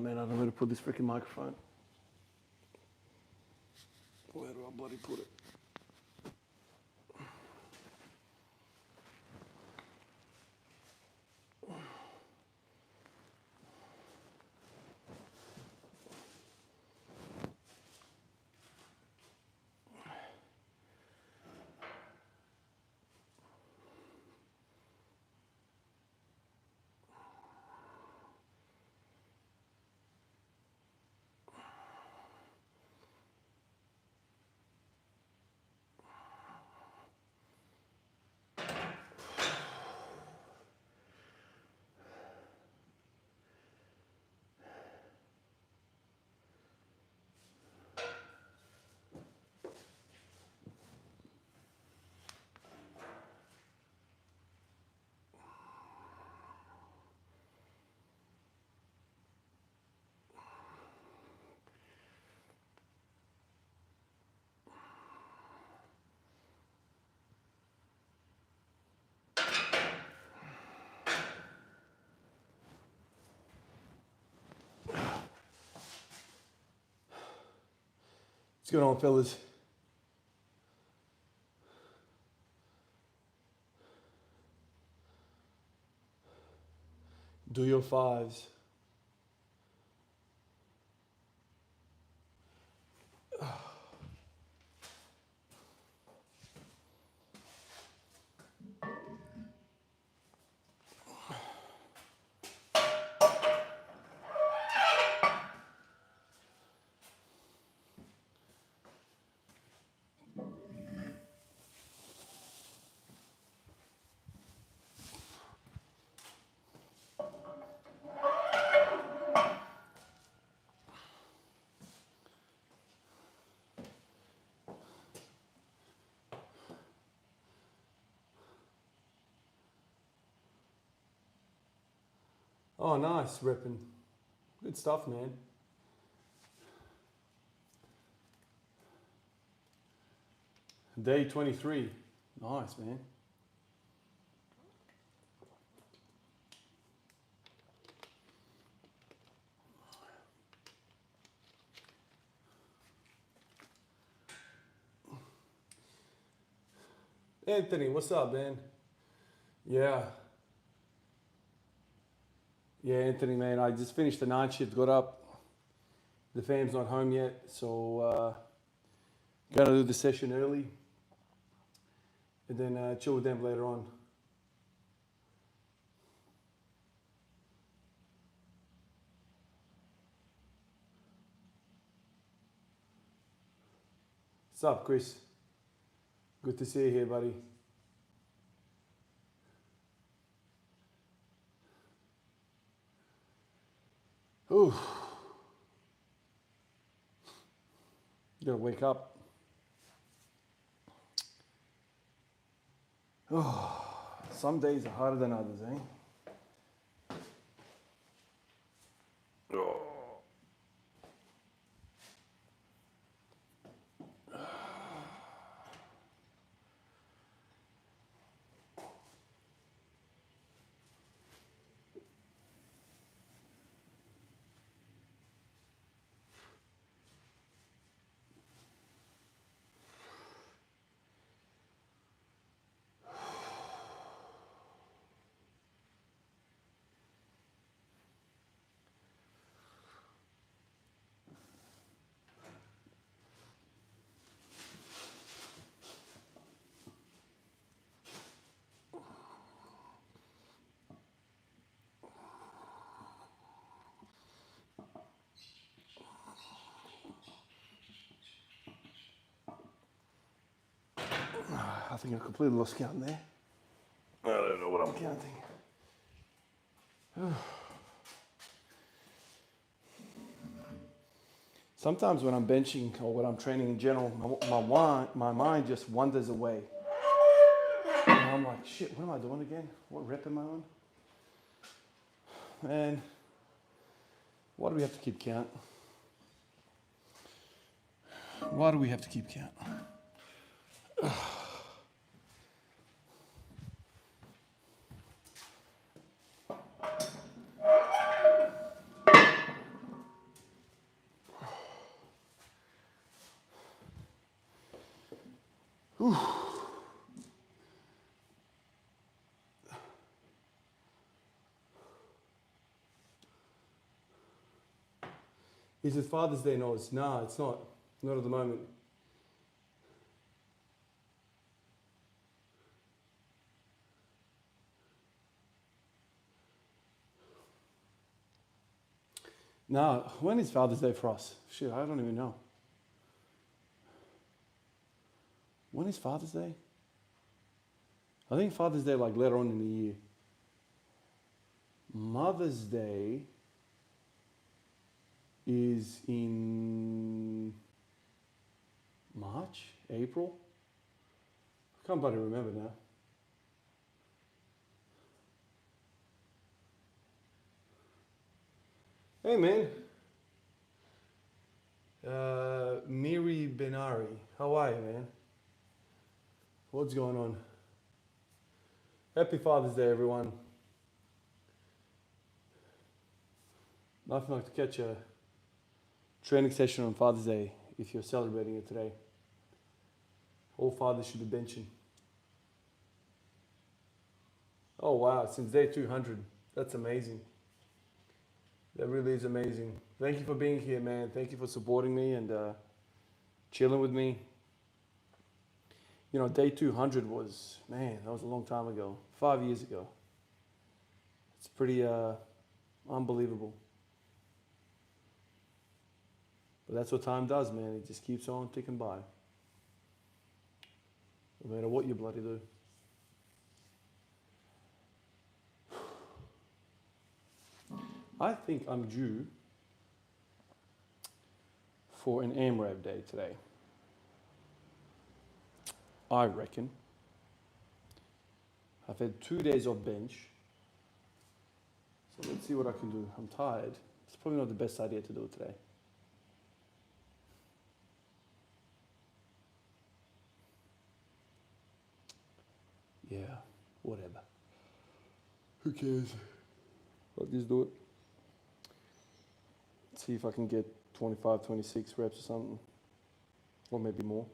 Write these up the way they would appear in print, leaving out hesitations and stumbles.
man, I don't know where to put this freaking microphone. Where do I bloody put it? What's going on, fellas? Do your fives. Oh, nice, ripping. Good stuff, man. Day 23. Nice, man. Anthony, what's up, man? Yeah. Yeah, Anthony, man, I just finished the night shift, got up. The fam's not home yet, so gotta do the session early. And then chill with them later on. What's up, Chris? Good to see you here, buddy. Ooh. You gotta wake up. Oh, some days are harder than others, eh? Oh. I think I completely lost count there. I don't know what I'm counting. Sometimes when I'm benching or when I'm training in general, my mind just wanders away. And I'm like, shit, what am I doing again? What rep am I on? Man, why do we have to keep count? Why do we have to keep count? Is it Father's Day? No, it's not. Not at the moment. No, when is Father's Day for us? Shit, I don't even know. When is Father's Day? I think Father's Day like later on in the year. Mother's Day is in March, April. I can't bloody remember now. Hey man, Miri Benari, how are you, man? What's going on? Happy Father's Day, everyone. Nothing like to catch a training session on Father's Day if you're celebrating it today. All fathers should be benching. Oh wow, since day 200. That's amazing. That really is amazing. Thank you for being here, man. Thank you for supporting me and chilling with me. You know, day 200 was, man, that was a long time ago. 5 years ago. It's pretty unbelievable. But that's what time does, man. It just keeps on ticking by. No matter what you bloody do. I think I'm due for an AMRAP day today. I reckon. I've had 2 days off bench. So let's see what I can do. I'm tired. It's probably not the best idea to do it today. Yeah, whatever. Who cares? I'll just do it. See if I can get 25, 26 reps or something. Or maybe more.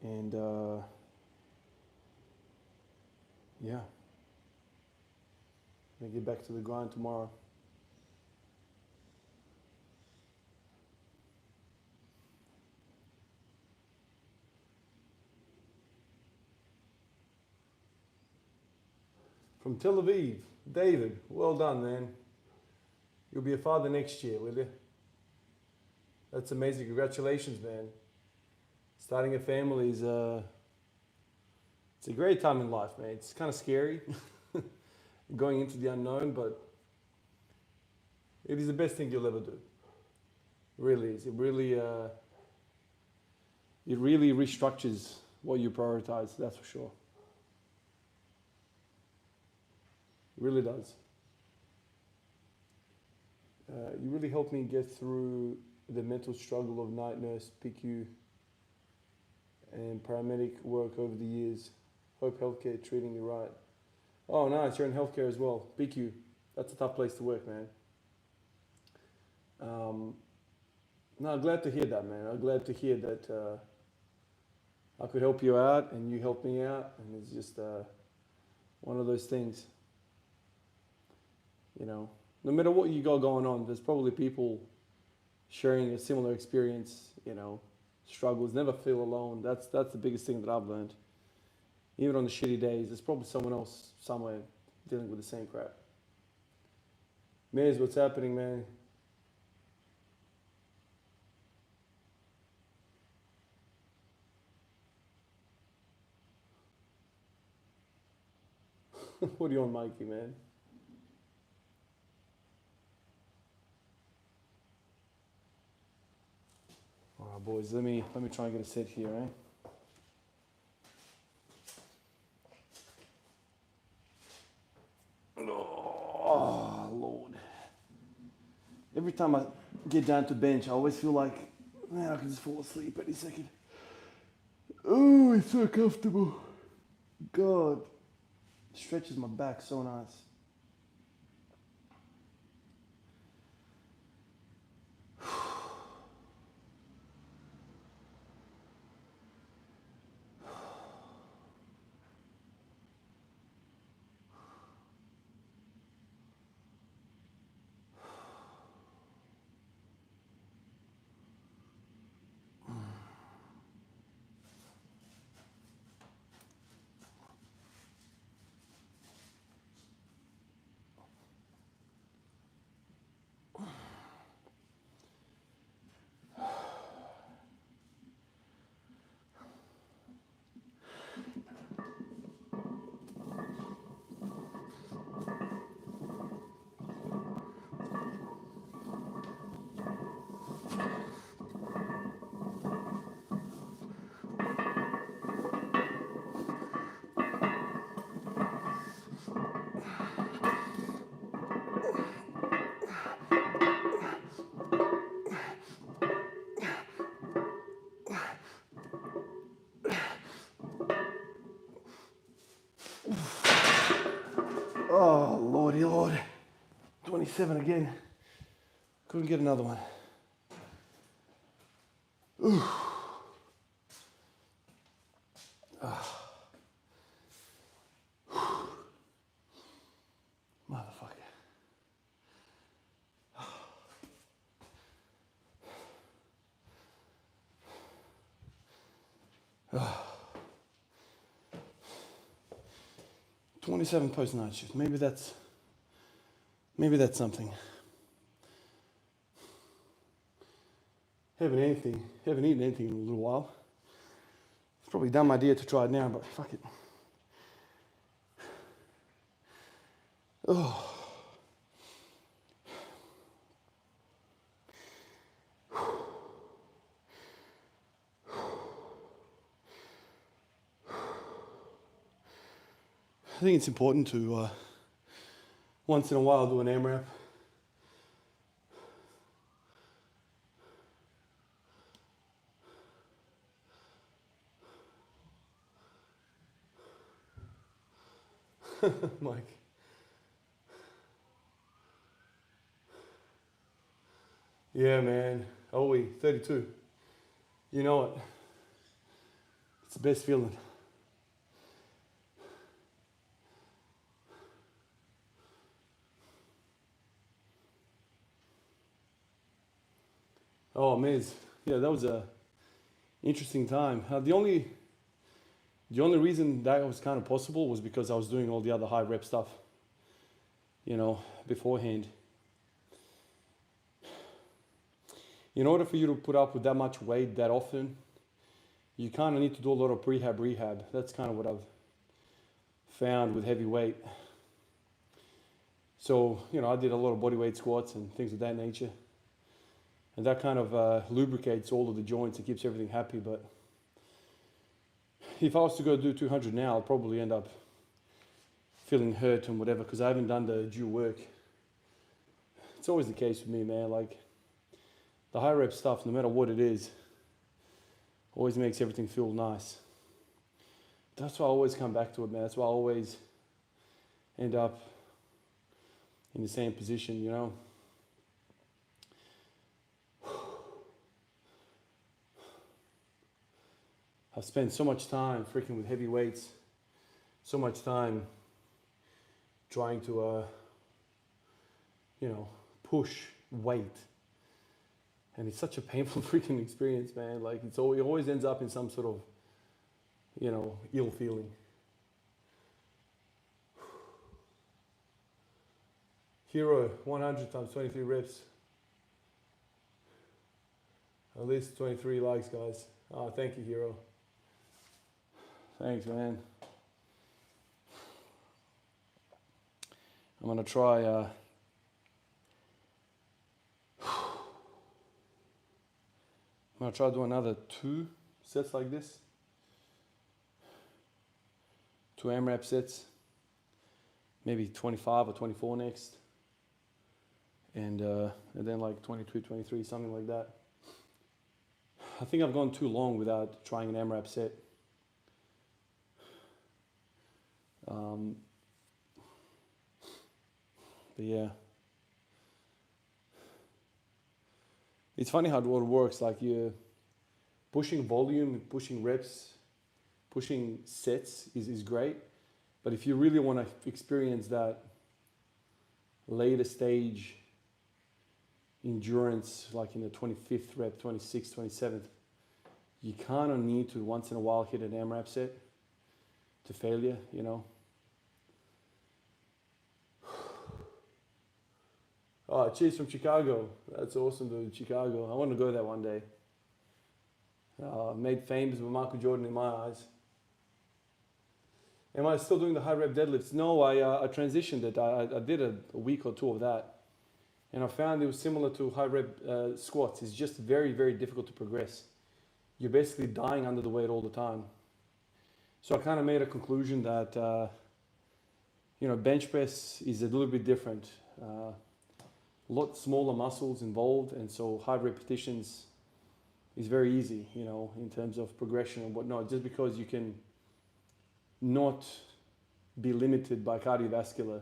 And yeah. I'm gonna get back to the grind tomorrow. From Tel Aviv, David, well done, man. You'll be a father next year, will you? That's amazing. Congratulations, man. Starting a family is it's a great time in life, man. It's kind of scary going into the unknown, but it is the best thing you'll ever do. It really is. It really restructures what you prioritize, that's for sure. It really does. You really helped me get through the mental struggle of night nurse, PQ, and paramedic work over the years. Hope Healthcare treating you right. Oh, nice. You're in healthcare as well. PQ. That's a tough place to work, man. No, glad to hear that, man. I'm glad to hear that I could help you out and you helped me out. And it's just one of those things. You know, no matter what you got going on, there's probably people sharing a similar experience, you know, struggles. Never feel alone. That's the biggest thing that I've learned. Even on the shitty days, there's probably someone else somewhere dealing with the same crap. Miz, what's happening, man? What are you on, Mikey, man? All right, boys. Let me try and get a set here, eh? Oh, Lord. Every time I get down to bench, I always feel like, man, I can just fall asleep any second. Oh, it's so comfortable. God. Stretches my back so nice. 27 again. Couldn't get another one. Ooh. Motherfucker. 27 post night shift. Maybe that's something. Haven't eaten anything in a little while. It's probably a dumb idea to try it now, but fuck it. Oh. I think it's important to once in a while do an AMRAP. Mike. Yeah, man. Oh, we 32. You know it. It's the best feeling. Oh, Miz. Yeah, that was a interesting time. The only reason that was kind of possible was because I was doing all the other high rep stuff, beforehand. In order for you to put up with that much weight that often, you kind of need to do a lot of rehab. That's kind of what I've found with heavy weight. So, I did a lot of bodyweight squats and things of that nature. And that kind of lubricates all of the joints. It keeps everything happy. But if I was to go do 200 now, I'll probably end up feeling hurt and whatever because I haven't done the due work. It's always the case with me, man. Like, the high rep stuff, no matter what it is, always makes everything feel nice. That's why I always come back to it, man. That's why I always end up in the same position, I've spent so much time freaking with heavy weights, so much time trying to, push weight. And it's such a painful freaking experience, man. Like, it always ends up in some sort of, ill feeling. Hero, 100 times 23 reps. At least 23 likes, guys. Oh, thank you, Hero. Thanks, man. I'm gonna try. I'm gonna try to do another 2 sets like this. 2 AMRAP sets. Maybe 25 or 24 next. And then like 22, 23, something like that. I think I've gone too long without trying an AMRAP set. But yeah, it's funny how it all works. Like, you're pushing volume, pushing reps, pushing sets is great. But if you really want to experience that later stage endurance, like in the 25th rep, 26th, 27th, you kind of need to once in a while hit an AMRAP set to failure, Oh, cheers from Chicago. That's awesome, dude. Chicago. I want to go there one day. Made famous with Michael Jordan in my eyes. Am I still doing the high rep deadlifts? No, I transitioned it. I did a week or 2 of that. And I found it was similar to high rep squats. It's just very, very difficult to progress. You're basically dying under the weight all the time. So I kind of made a conclusion that, bench press is a little bit different. A lot smaller muscles involved, and so high repetitions is very easy, in terms of progression and whatnot, just because you can not be limited by cardiovascular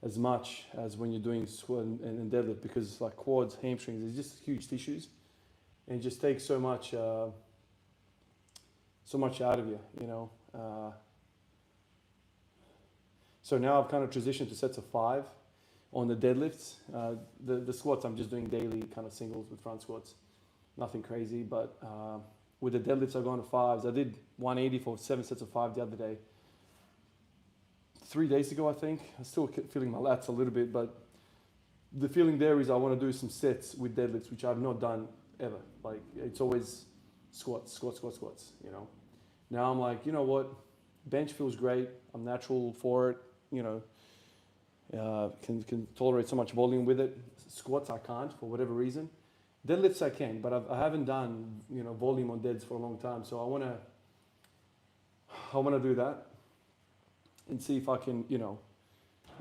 as much as when you're doing squat and deadlift, because like quads, hamstrings, it's just huge tissues, and it just takes so much out of you, you know. So now I've kind of transitioned to sets of 5 on the deadlifts. The squats I'm just doing daily kind of singles with front squats, nothing crazy. But with the deadlifts I've gone to 5s. I did 180 for 7 sets of 5 the other day. 3 days ago, I think. I'm still feeling my lats a little bit, but the feeling there is I want to do some sets with deadlifts, which I've not done ever. Like, it's always squats, you know. Now I'm like, you know what? Bench feels great. I'm natural for it, you know. Can tolerate so much volume with it. Squats I can't for whatever reason. Deadlifts I can, but I haven't done, you know, volume on deads for a long time. So I wanna do that and see if I can, you know,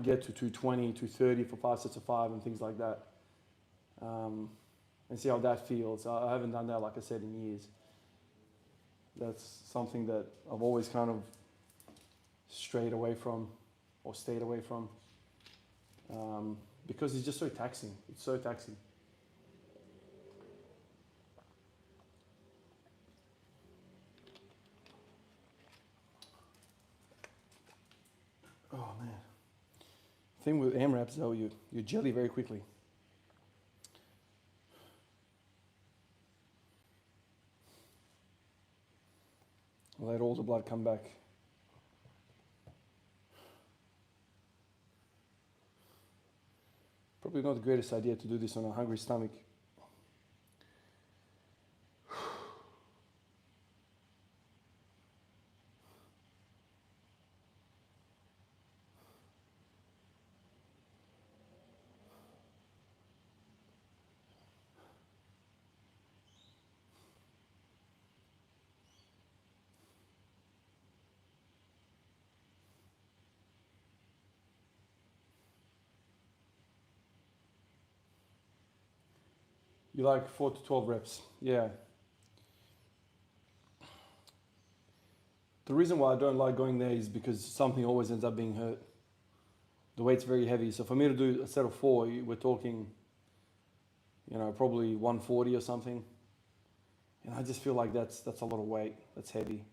get to 220, 230 for 5 sets of 5 and things like that, and see how that feels. I haven't done that, like I said, in years. That's something that I've always kind of strayed away from or stayed away from, because it's just so taxing. It's so taxing. Oh man. Thing with AMRAPs though, you jelly very quickly. Let all the blood come back. Probably not the greatest idea to do this on a hungry stomach. You like 4 to 12 reps, yeah. The reason why I don't like going there is because something always ends up being hurt. The weight's very heavy, so for me to do a set of 4, we're talking, you know, probably 140 or something. And I just feel like that's a lot of weight. That's heavy.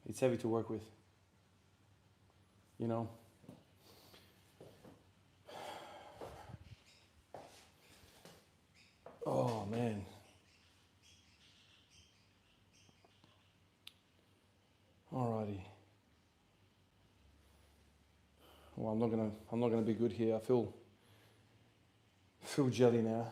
It's heavy to work with, you know. Oh man. Alrighty. Well, I'm not gonna be good here. I feel jelly now.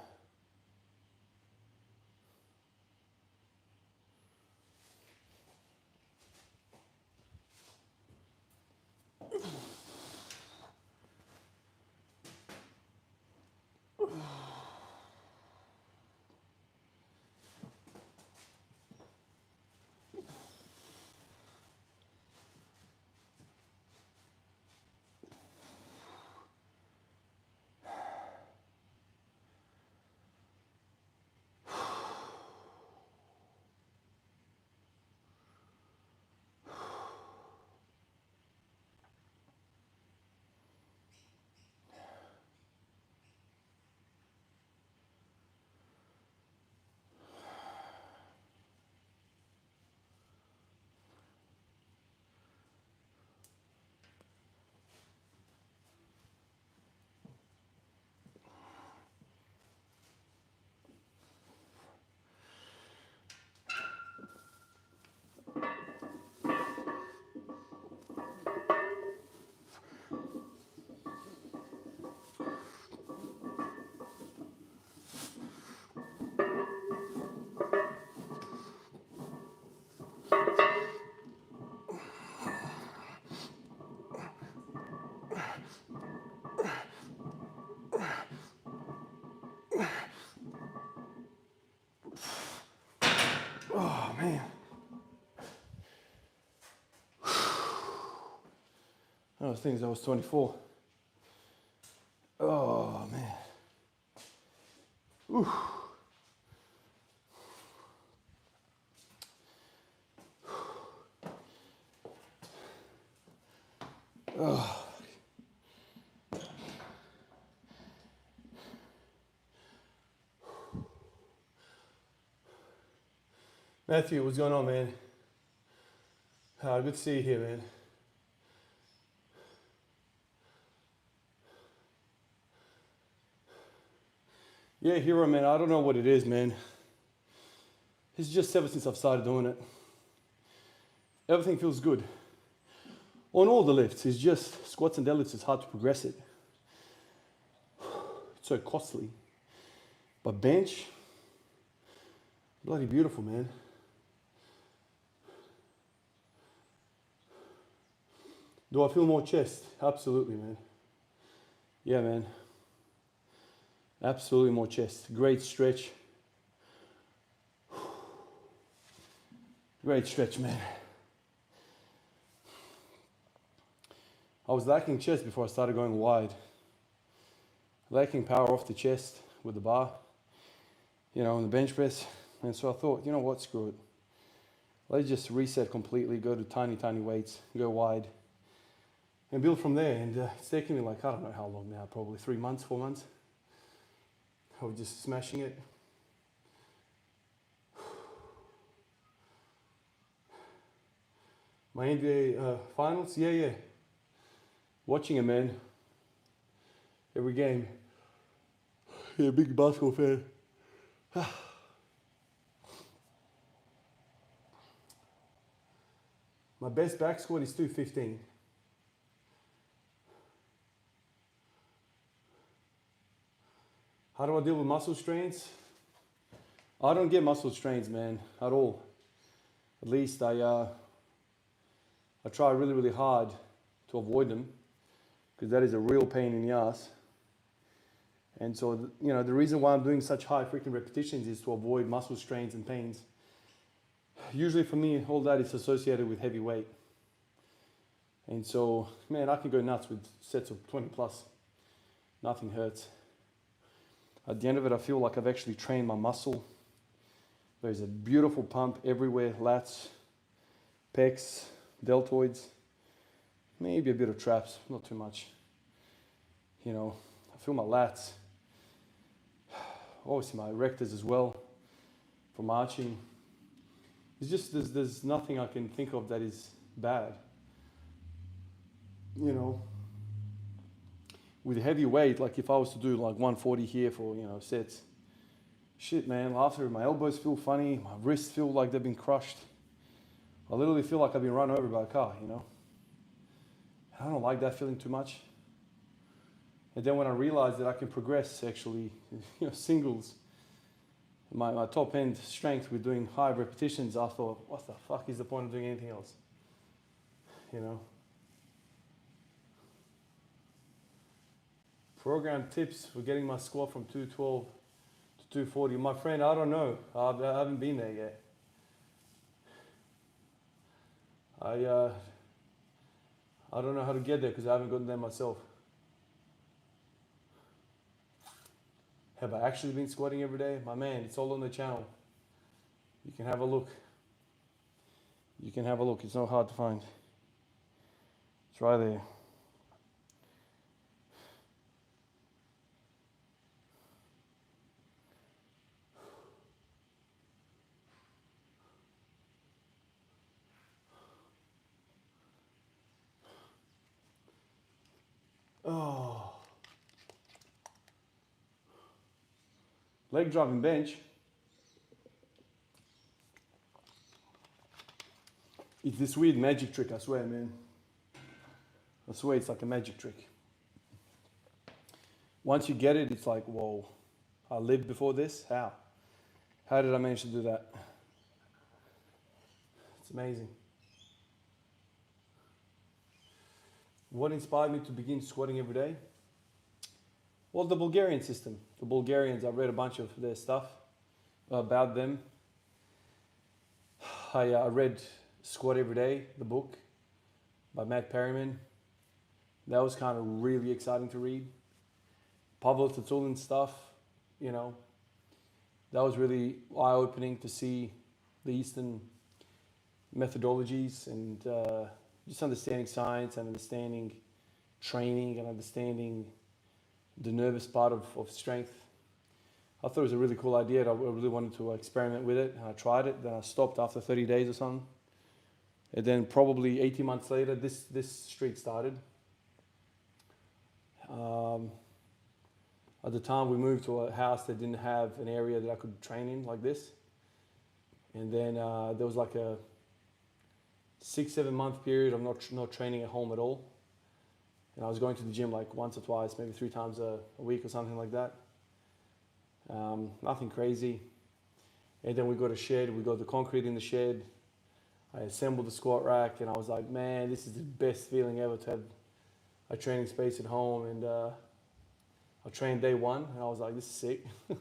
Oh man. I was thinking I was 24. Oh man. Ooh. Oh. Matthew, what's going on, man? Good to see you here, man. Yeah, hero, man. I don't know what it is, man. It's just ever since I've started doing it, everything feels good. On all the lifts, it's just squats and deadlifts. It's hard to progress it. It's so costly. But bench, bloody beautiful, man. Do I feel more chest? Absolutely, man. Yeah, man. Absolutely more chest. Great stretch. Great stretch, man. I was lacking chest before I started going wide. Lacking power off the chest with the bar, on the bench press. And so I thought, you know what, screw it. Let's just reset completely, go to tiny, tiny weights, go wide, and build from there. And it's taken me like, I don't know how long now, probably 3 months, 4 months. I was just smashing it. My NBA finals, yeah. Watching it, man. Every game. Yeah, big basketball fan. My best back squat is 215. How do I deal with muscle strains? I don't get muscle strains, man, at all. At least I try really, really hard to avoid them, because that is a real pain in the ass. And so, the reason why I'm doing such high freaking repetitions is to avoid muscle strains and pains. Usually for me, all that is associated with heavy weight. And so, man, I can go nuts with sets of 20 plus. Nothing hurts. At the end of it, I feel like I've actually trained my muscle. There's a beautiful pump everywhere, lats, pecs, deltoids, maybe a bit of traps, not too much. I feel my lats. Obviously my erectors as well, from arching. It's just, there's nothing I can think of that is bad. With heavy weight, like if I was to do like 140 here for, sets, shit, man, after my elbows feel funny, my wrists feel like they've been crushed. I literally feel like I've been run over by a car, I don't like that feeling too much. And then when I realized that I can progress actually, singles, my top end strength with doing high repetitions, I thought, what the fuck is the point of doing anything else? Program tips for getting my squat from 212 to 240. My friend, I don't know. I haven't been there yet. I don't know how to get there because I haven't gotten there myself. Have I actually been squatting every day? My man, it's all on the channel. You can have a look. It's not hard to find. It's right there. Oh. Leg driving bench. It's this weird magic trick, I swear, man. I swear it's like a magic trick. Once you get it, it's like, whoa, I lived before this? How? How did I manage to do that? It's amazing. What inspired me to begin squatting every day? Well, the Bulgarian system. The Bulgarians, I read a bunch of their stuff about them. I read Squat Every Day, the book by Matt Perryman. That was kind of really exciting to read. Pavel Tsulin's stuff, that was really eye-opening to see the Eastern methodologies and just understanding science and understanding training and understanding the nervous part of strength. I thought it was a really cool idea. I really wanted to experiment with it. And I tried it. Then I stopped after 30 days or something. And then probably 18 months later, this streak started. At the time, we moved to a house that didn't have an area that I could train in like this. And then there was like a 6-7 month period of not training at home at all. And I was going to the gym like once or twice, maybe 3 times a week or something like that. Nothing crazy. And then we got a shed, we got the concrete in the shed. I assembled the squat rack and I was like, man, this is the best feeling ever to have a training space at home. And I trained day 1 and I was like, this is sick. And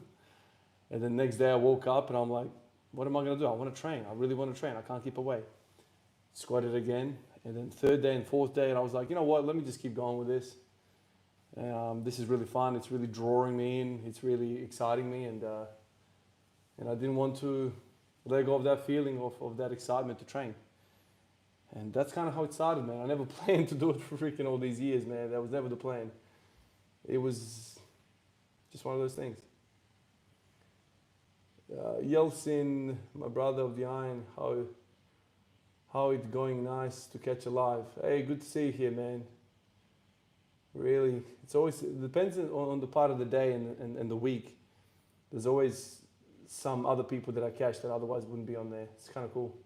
then the next day I woke up and I'm like, what am I gonna do? I wanna train, I really wanna train, I can't keep away. Squatted again, and then 3rd day and 4th day, and I was like, you know what, let me just keep going with this. This is really fun, it's really drawing me in, it's really exciting me, and I didn't want to let go of that feeling of that excitement to train. And that's kind of how it started, man. I never planned to do it for freaking all these years, man. That was never the plan. It was just one of those things. Yeltsin, my brother of the iron, how it going? Nice to catch a live. Hey, good to see you here, man. Really, it depends on the part of the day and the week. There's always some other people that I catch that otherwise wouldn't be on there. It's kind of cool.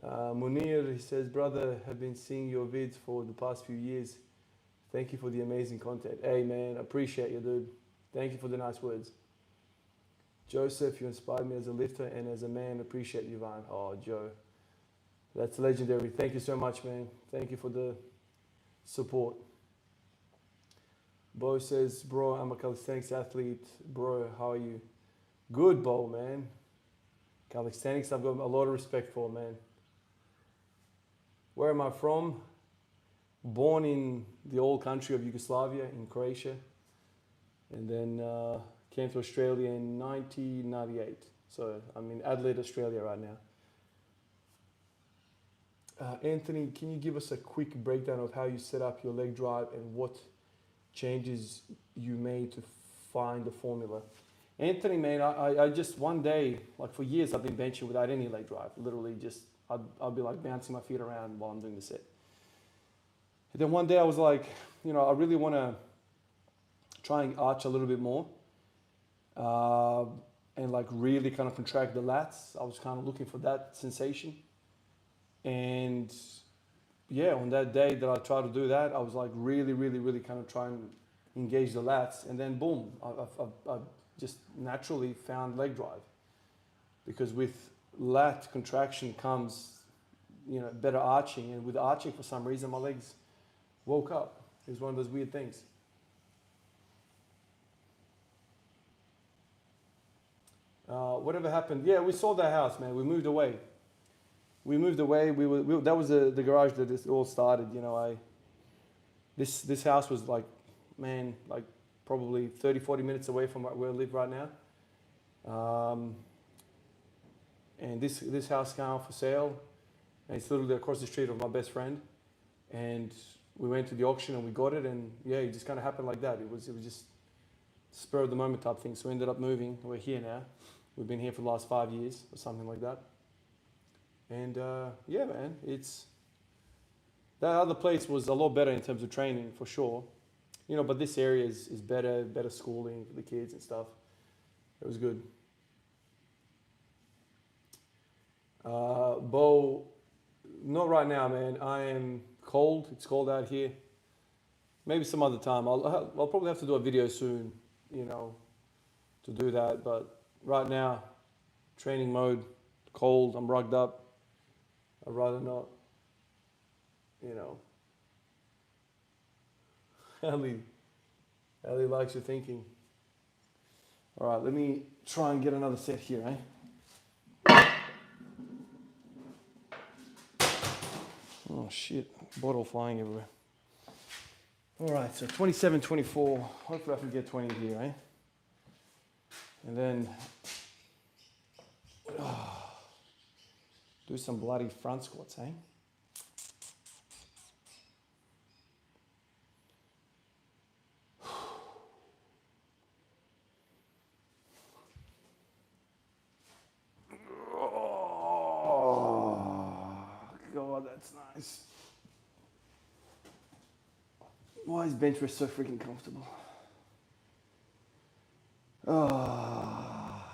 Munir, he says, brother, have been seeing your vids for the past few years. Thank you for the amazing content. Hey, man, appreciate you, dude. Thank you for the nice words. Joseph, you inspired me as a lifter and as a man. Appreciate you, Van. Oh, Joe. That's legendary. Thank you so much, man. Thank you for the support. Bo says, bro, I'm a calisthenics athlete. Bro, how are you? Good, Bo, man. Calisthenics, I've got a lot of respect for, man. Where am I from? Born in the old country of Yugoslavia, in Croatia. And then came to Australia in 1998. So I'm in Adelaide, Australia right now. Anthony, can you give us a quick breakdown of how you set up your leg drive and what changes you made to find the formula? Anthony, man, I just one day, like for years, I've been benching without any leg drive. Literally just, I'd be like bouncing my feet around while I'm doing the set. And then one day I was like, you know, I really want to try and arch a little bit more and like really kind of contract the lats. I was kind of looking for that sensation. And yeah, on that day that I tried to do that, I was like really kind of trying to engage the lats. And then boom, I just naturally found leg drive. Because with lat contraction comes, you know, better arching. And with arching, for some reason, my legs woke up. It was one of those weird things. Whatever happened? Yeah, we sold that house, man. We moved away. That was the garage that this all started. You know, this house was like, man, like probably 30-40 minutes away from where I live right now. And this house came out for sale, and it's literally across the street of my best friend. And we went to the auction and we got it, and yeah, it just kind of happened like that. It was just spur of the moment type thing. So we ended up moving. We're here now. We've been here for the last 5 years or something like that. And yeah, man, that other place was a lot better in terms of training for sure. You know, but this area is better schooling for the kids and stuff. It was good. Bo, not right now, man. I am cold. It's cold out here. Maybe some other time. I'll probably have to do a video soon, you know, to do that. But right now, training mode, cold. I'm rugged up. I'd rather not, you know. Ali likes your thinking. All right, let me try and get another set here, eh? Oh shit, bottle flying everywhere. All right, so 27, 24. Hopefully I can get 20 here, eh? And then do some bloody front squats, eh? that's nice. Why is bench press so freaking comfortable? Oh.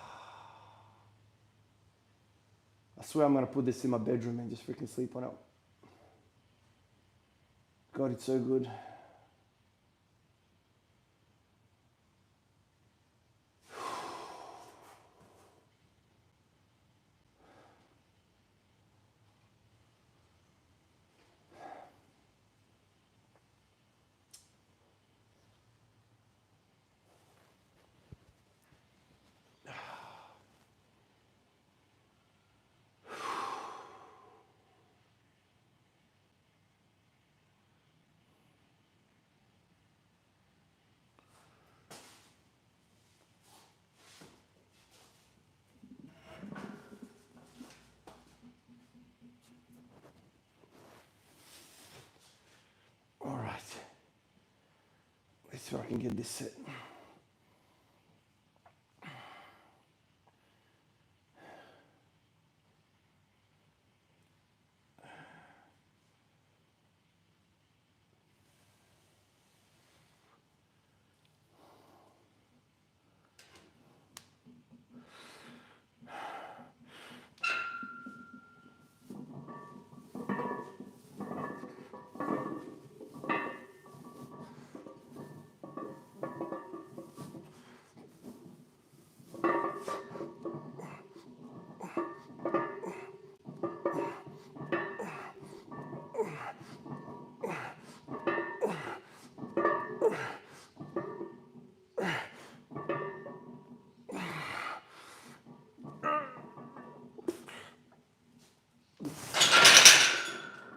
I swear I'm gonna put this in my bedroom and just freaking sleep on it. God, it's so good. All right. Let's see if I can get this set.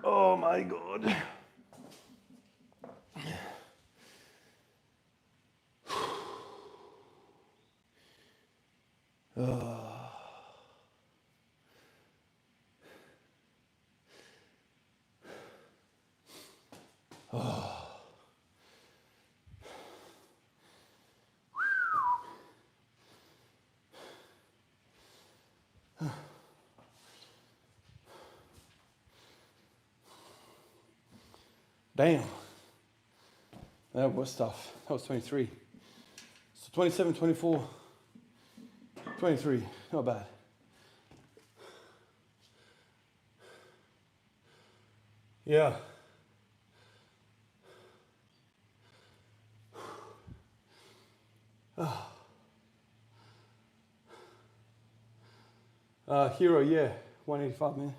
Oh my God. Damn. That was tough. That was 23. So 27, 24, 23. Not bad. Yeah. Hero, yeah. 185, man.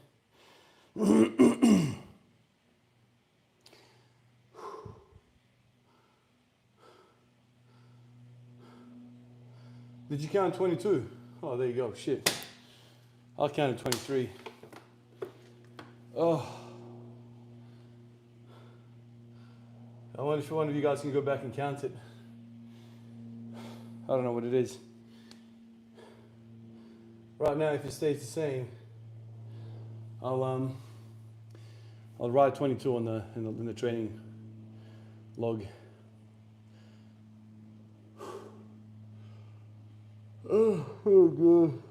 Did you count 22? Oh, there you go. Shit. I counted 23. Oh. I wonder if one of you guys can go back and count it. I don't know what it is. Right now, if it stays the same, I'll write 22 on in the training log. Oh God.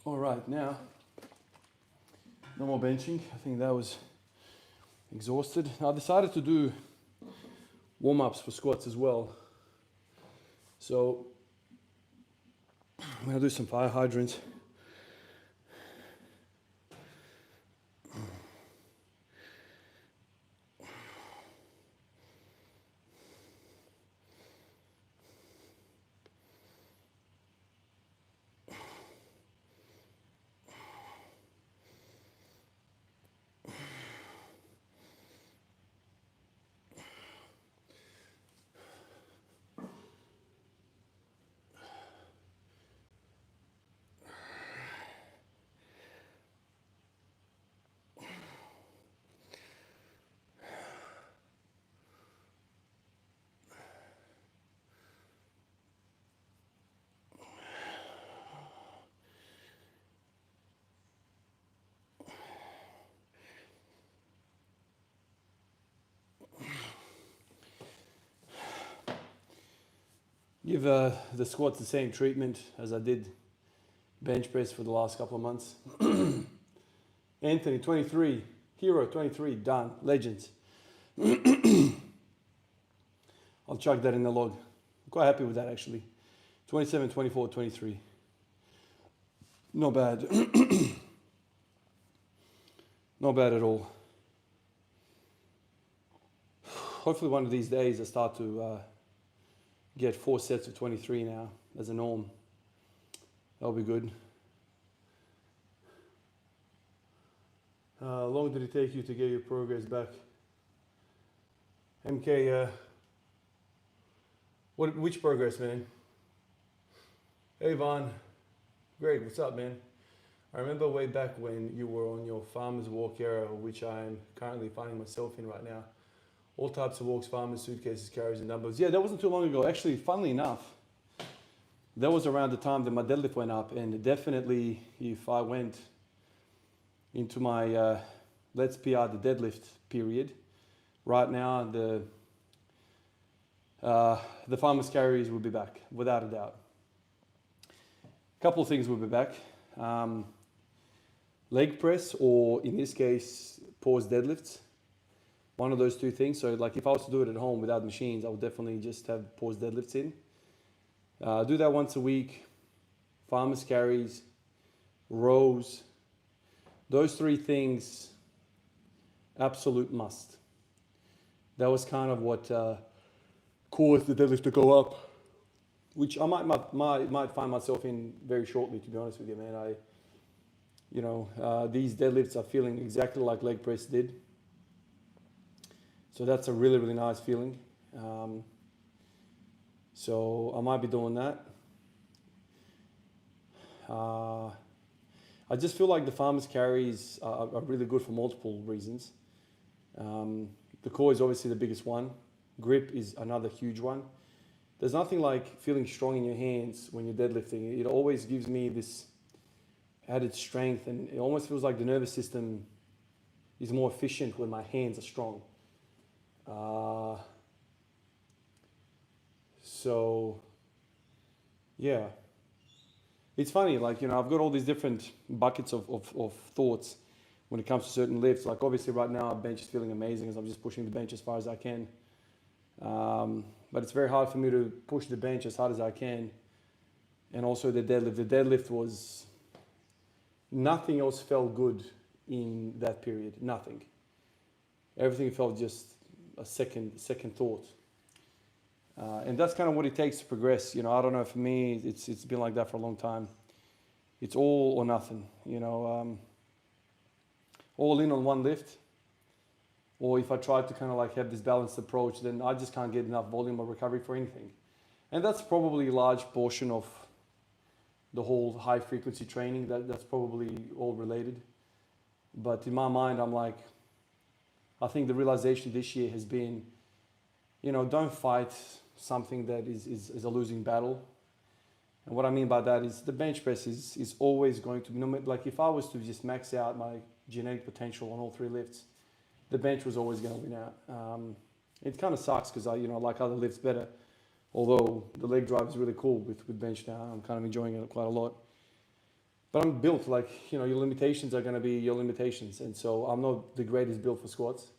All right, now, no more benching. I think that was exhausted. I decided to do warm-ups for squats as well. So I'm gonna do some fire hydrants. Give the squats the same treatment as I did bench press for the last couple of months. Anthony, 23. Hero, 23. Done. Legends. I'll chuck that in the log. I'm quite happy with that actually. 27, 24, 23. Not bad. Not bad at all. Hopefully one of these days I start to get 4 sets of 23 now as a norm. That'll be good. How long did it take you to get your progress back? MK, which progress, man? Hey, Vaughn. Great, what's up, man? I remember way back when you were on your farmer's walk era, which I am currently finding myself in right now. All types of walks, farmers, suitcases, carries, and dumbbells. Yeah, that wasn't too long ago. Actually, funnily enough, that was around the time that my deadlift went up. And definitely, if I went into my Let's PR the deadlift period, right now, the farmers carries will be back, without a doubt. A couple of things will be back. Leg press, or in this case, pause deadlifts. One of those two things. So like if I was to do it at home without machines, I would definitely just have pause deadlifts in. Do that once a week. Farmers carries, rows. Those 3 things, absolute must. That was kind of what caused the deadlift to go up, which I might find myself in very shortly, to be honest with you, man. These deadlifts are feeling exactly like leg press did. So that's a really, really nice feeling. So I might be doing that. I just feel like the farmers carries are really good for multiple reasons. The core is obviously the biggest one. Grip is another huge one. There's nothing like feeling strong in your hands when you're deadlifting. It always gives me this added strength, and it almost feels like the nervous system is more efficient when my hands are strong. So yeah, it's funny, like, I've got all these different buckets of thoughts when it comes to certain lifts. Like obviously right now, our bench is feeling amazing as I'm just pushing the bench as far as I can. But it's very hard for me to push the bench as hard as I can. And also the deadlift. The deadlift was, nothing else felt good in that period. Nothing. Everything felt just a second thought. And that's kind of what it takes to progress. I don't know, for me, it's been like that for a long time. It's all or nothing, all in on one lift. Or if I try to kind of like have this balanced approach, then I just can't get enough volume or recovery for anything. And that's probably a large portion of the whole high frequency training. That's probably all related. But in my mind, I'm like, I think the realization this year has been, don't fight something that is a losing battle. And what I mean by that is the bench press is always going to be, like if I was to just max out my genetic potential on all 3 lifts, the bench was always going to win out. It kind of sucks because I like other lifts better. Although the leg drive is really cool with bench now. I'm kind of enjoying it quite a lot. But I'm built like, your limitations are going to be your limitations. And so I'm not the greatest built for squats.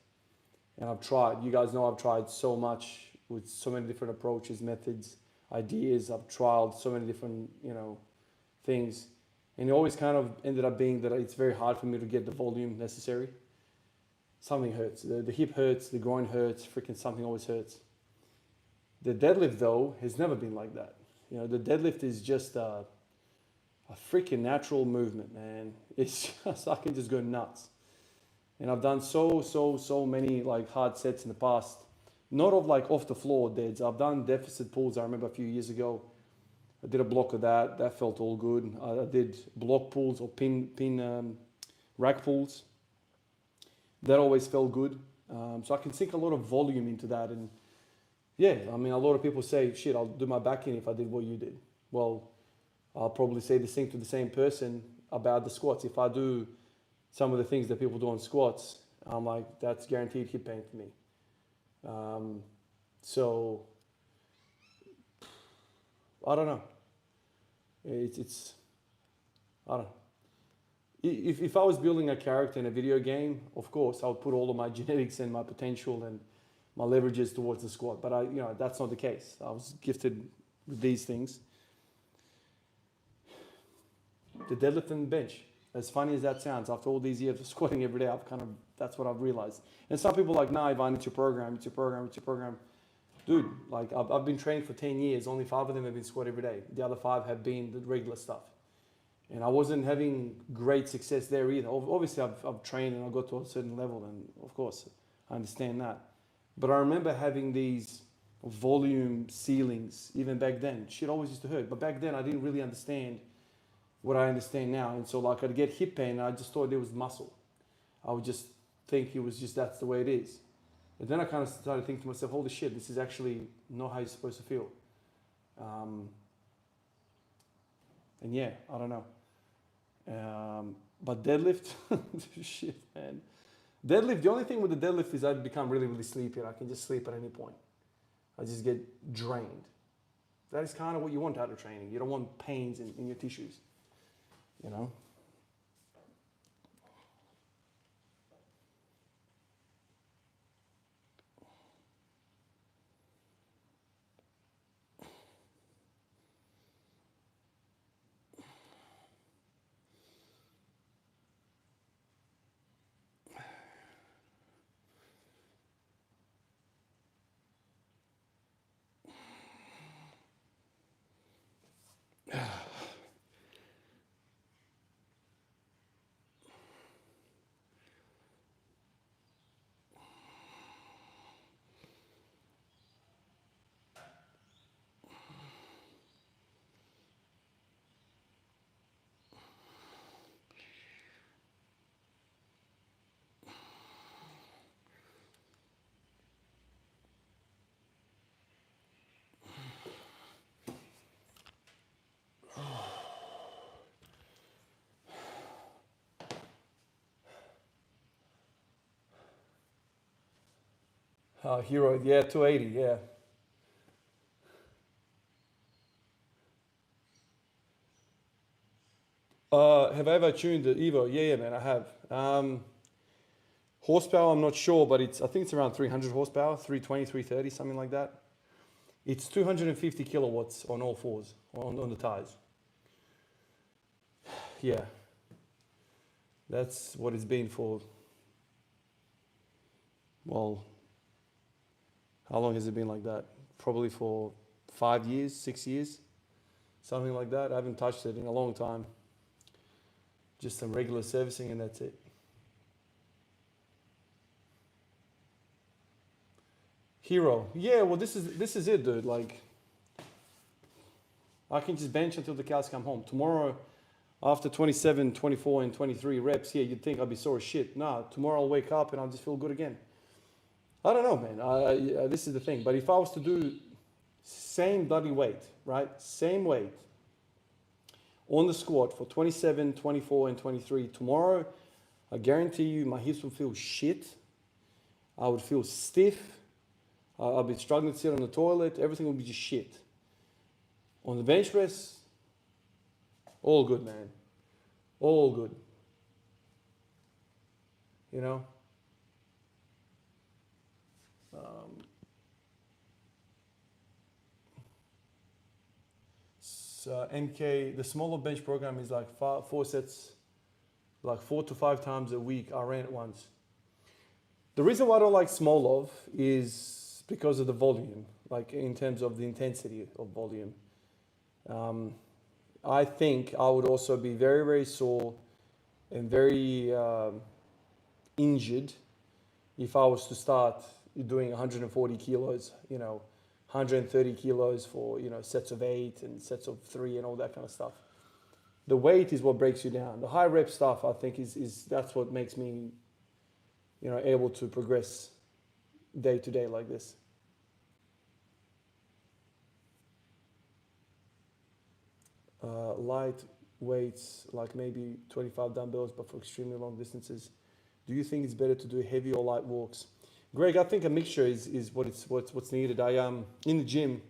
And I've tried, you guys know I've tried so much with so many different approaches, methods, ideas. I've trialed so many different, things. And it always kind of ended up being that it's very hard for me to get the volume necessary. Something hurts. The hip hurts, the groin hurts, freaking something always hurts. The deadlift, though, has never been like that. The deadlift is just a freaking natural movement, man. It's just, I can just go nuts. And I've done so many like hard sets in the past. Not of like off the floor deads. I've done deficit pulls. I remember a few years ago, I did a block of that. That felt all good. I did block pulls or pin rack pulls. That always felt good. So I can sink a lot of volume into that. And yeah, I mean, a lot of people say, shit, I'll do my back in if I did what you did. Well, I'll probably say the same to the same person about the squats. If I do some of the things that people do on squats, I'm like, that's guaranteed hip pain for me. So I don't know. It's I don't know. If I was building a character in a video game, of course, I would put all of my genetics and my potential and my leverages towards the squat. But that's not the case. I was gifted with these things. The deadlift and bench. As funny as that sounds, after all these years of squatting every day, that's what I've realized. And some people are like, nah, Ivan, it's your program, it's your program, it's your program. Dude, like I've been training for 10 years. Only 5 of them have been squat every day. The other 5 have been the regular stuff. And I wasn't having great success there either. Obviously, I've trained and I got to a certain level, and of course, I understand that. But I remember having these volume ceilings even back then. Shit always used to hurt. But back then, I didn't really understand what I understand now. And so like I'd get hip pain and I just thought it was muscle. I would just think it was just that's the way it is. But then I kind of started thinking to myself, holy shit, this is actually not how you're supposed to feel. And yeah, I don't know. But deadlift, shit, man. Deadlift, the only thing with the deadlift is I'd become really, really sleepy. I can just sleep at any point. I just get drained. That is kind of what you want out of training. You don't want pains in your tissues, you know? Hero, yeah, 280, yeah. Have I ever tuned the Evo? Yeah, man, I have. Horsepower, I'm not sure, but I think it's around 300 horsepower, 320, 330, something like that. It's 250 kilowatts on all fours, on the tires. Yeah, that's what it's been for, well, how long has it been like that? Probably for 5 years, 6 years, something like that. I haven't touched it in a long time. Just some regular servicing and that's it. Hero. Yeah, well this is it, dude. Like I can just bench until the cows come home. Tomorrow, after 27, 24, and 23 reps, yeah, you'd think I'd be sore as shit. Nah, tomorrow I'll wake up and I'll just feel good again. I don't know, man. This is the thing. But if I was to do same bloody weight, right? Same weight on the squat for 27, 24, and 23 tomorrow, I guarantee you my hips would feel shit. I would feel stiff. I'll be struggling to sit on the toilet. Everything will be just shit. On the bench press, all good, man. All good. You know? So MK, the smaller bench program is like 4 sets, like 4 to 5 times a week. I ran it once. The reason why I don't like small of is because of the volume, like in terms of the intensity of volume. I think I would also be very, very sore and very injured if I was to start doing 140 kilos, 130 kilos for, sets of 8 and sets of 3 and all that kind of stuff. The weight is what breaks you down. The high rep stuff, I think, is that's what makes me, able to progress day to day like this. Light weights, like maybe 25 dumbbells, but for extremely long distances. Do you think it's better to do heavy or light walks? Greg, I think a mixture is what's needed. In the gym,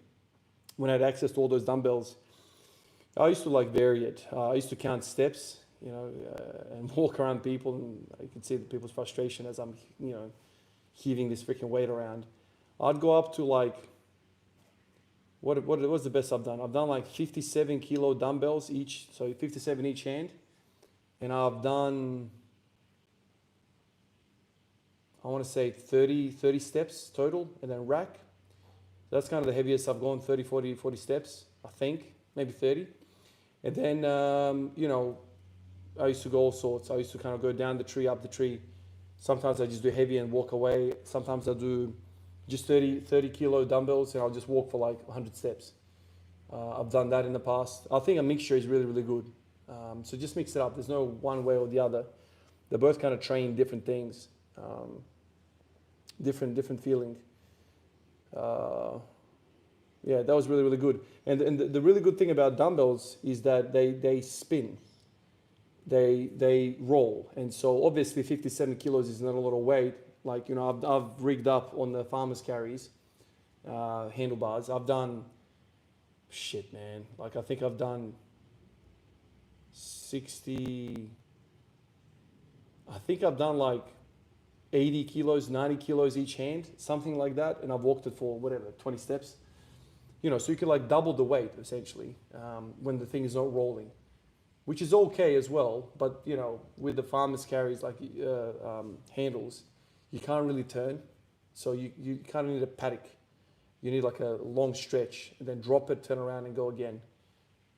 when I had access to all those dumbbells, I used to like vary it. I used to count steps, and walk around people, and I could see the people's frustration as I'm, heaving this freaking weight around. I'd go up to like, what was the best I've done? I've done like 57 kilo dumbbells each, so 57 each hand, and I've done, I want to say 30 steps total, and then rack. That's kind of the heaviest I've gone, 30, 40 steps, I think, maybe 30. And then, I used to go all sorts. I used to kind of go down the tree, up the tree. Sometimes I just do heavy and walk away. Sometimes I do just 30 kilo dumbbells, and I'll just walk for like 100 steps. I've done that in the past. I think a mixture is really, really good. So just mix it up. There's no one way or the other. They both kind of train different things, different feeling. Yeah, that was really, really good. And the really good thing about dumbbells is that they spin. They roll. And so obviously 57 kilos is not a lot of weight. Like, I've rigged up on the farmer's carries, handlebars. I've done, shit, man. Like, I think I've done 60, I think I've done like 80 kilos, 90 kilos each hand, something like that. And I've walked it for whatever, 20 steps. So you can like double the weight essentially when the thing is not rolling, which is okay as well. But with the farmer's carries like handles, you can't really turn, so you kind of need a paddock. You need like a long stretch and then drop it, turn around and go again.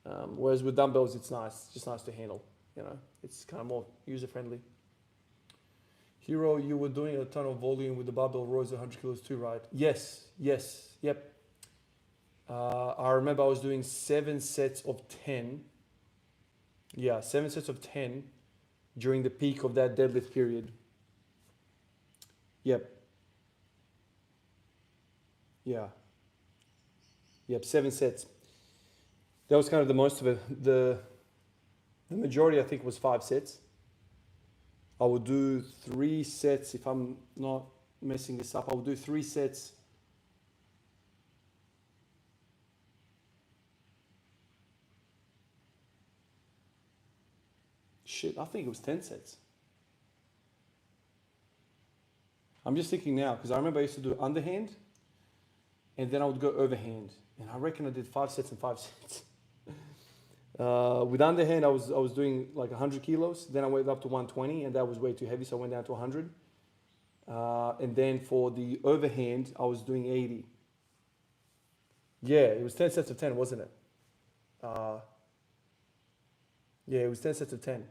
Whereas with dumbbells, it's nice, it's just nice to handle. It's kind of more user friendly. Hero, you were doing a ton of volume with the barbell rows 100 kilos too, right? Yes, yep. I remember I was doing 7 sets of 10. Yeah, 7 sets of 10 during the peak of that deadlift period. Yep. 7 sets. That was kind of the most of it. The majority, I think, was 5 sets. I would do 3 sets, if I'm not messing this up. I would do 3 sets. Shit, I think it was 10 sets. I'm just thinking now, because I remember I used to do underhand, and then I would go overhand. And I reckon I did 5 sets and 5 sets. With underhand, I was doing like 100 kilos. Then I went up to 120, and that was way too heavy, so I went down to 100. And then for the overhand, I was doing 80. Yeah, it was 10 sets of 10, wasn't it? Yeah, it was 10 sets of 10.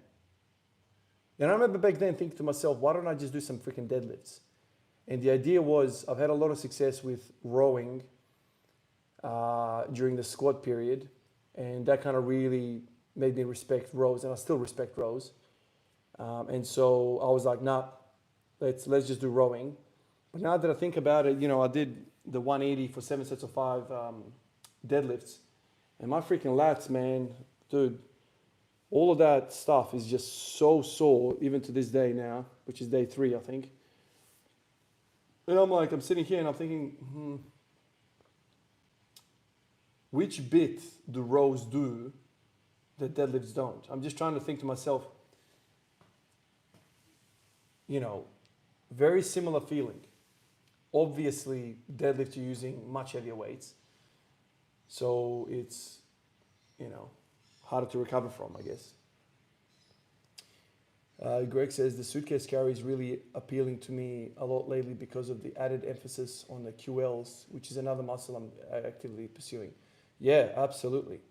And I remember back then thinking to myself, why don't I just do some freaking deadlifts? And the idea was, I've had a lot of success with rowing during the squat period. And that kind of really made me respect rows, and I still respect rows. And so I was like, nah, let's just do rowing. But now that I think about it, I did the 180 for 7 sets of 5 deadlifts. And my freaking lats, man, dude, all of that stuff is just so sore, even to this day now, which is day 3, I think. And I'm sitting here and I'm thinking, which bit do rows do that deadlifts don't? I'm just trying to think to myself, very similar feeling. Obviously, deadlift you're using much heavier weights. So it's, harder to recover from, I guess. Greg says, the suitcase carry is really appealing to me a lot lately because of the added emphasis on the QLs, which is another muscle I'm actively pursuing. Yeah, absolutely.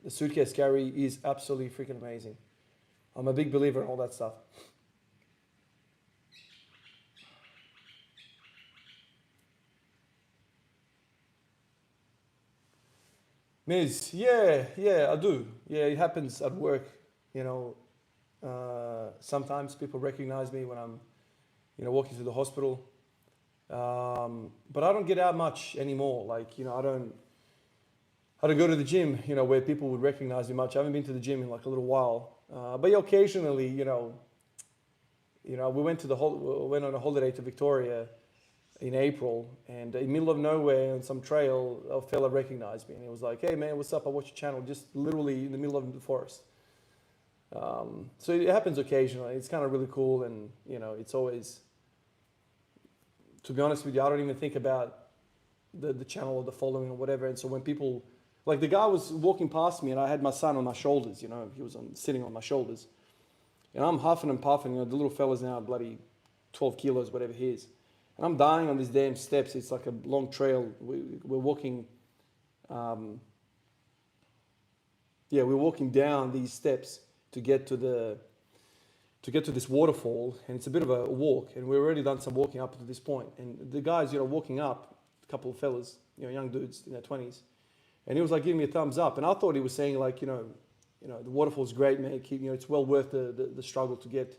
The suitcase carry is absolutely freaking amazing. I'm a big believer in all that stuff. Miz, yeah, I do. Yeah, it happens at work. Sometimes people recognize me when I'm, walking through the hospital. But I don't get out much anymore. Like, I don't go to the gym, where people would recognize me much. I haven't been to the gym in like a little while. But yeah, occasionally, we went on a holiday to Victoria, in April, and in the middle of nowhere on some trail, a fella recognized me, and he was like, "Hey man, what's up? I watch your channel." Just literally in the middle of the forest. So it happens occasionally. It's kind of really cool, and you know, it's always. To be honest with you, I don't even think about the channel or the following or whatever. And so when people, like the guy was walking past me, and I had my son on my shoulders. You know, he was sitting on my shoulders, and I'm huffing and puffing. You know, the little fella's now bloody 12 kilos, whatever he is. And I'm dying on these damn steps. It's like a long trail. We're walking, we're walking down these steps to get to this waterfall, and it's a bit of a walk. And we've already done some walking up to this point. And the guys, you know, walking up, a couple of fellas, you know, young dudes in their 20s, and he was like giving me a thumbs up. And I thought he was saying like, you know, the waterfall's great, man. You know, it's well worth the struggle to get,